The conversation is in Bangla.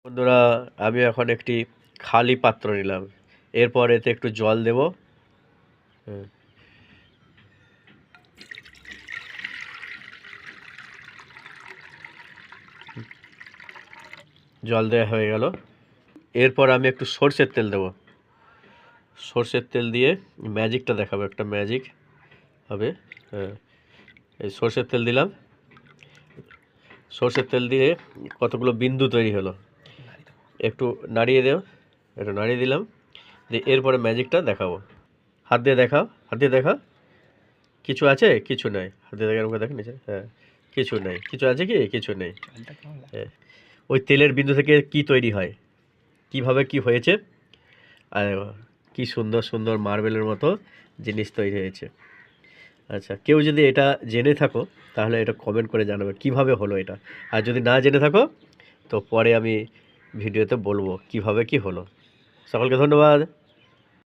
বন্ধুরা, আমি এখন একটি খালি পাত্র নিলাম। এরপর এতে একটু জল দেব। হ্যাঁ, জল দেওয়া হয়ে গেল। এরপর আমি একটু সর্ষের তেল দেব। সর্ষের তেল দিয়ে ম্যাজিকটা দেখাবো, একটা ম্যাজিক হবে। হ্যাঁ, এই সর্ষের তেল দিলাম। সর্ষের তেল দিয়ে কতগুলো বিন্দু তৈরি হলো। একটু নাড়িয়ে দেও, একটু নাড়িয়ে দিলাম। দিয়ে এরপরে ম্যাজিকটা দেখাবো। হাত দিয়ে দেখাও, হাত দিয়ে দেখাও। কিছু আছে? কিছু নাই। হাত দিয়ে দেখে আমাকে দেখো নিচে। হ্যাঁ, কিছু নেই। কিছু আছে কি? কিছু নেই। হ্যাঁ, ওই তেলের বিন্দু থেকে কি তৈরি হয়, কিভাবে কি হয়েছে, আর কি সুন্দর সুন্দর মার্বেলের মতো জিনিস তৈরি হয়েছে। আচ্ছা, কেউ যদি এটা জেনে থাকো তাহলে এটা কমেন্ট করে জানাবে কিভাবে হলো এটা। আর যদি না জেনে থাকো তো পরে আমি ভিডিওতে বলবো কিভাবে কি হলো। সকলকে ধন্যবাদ।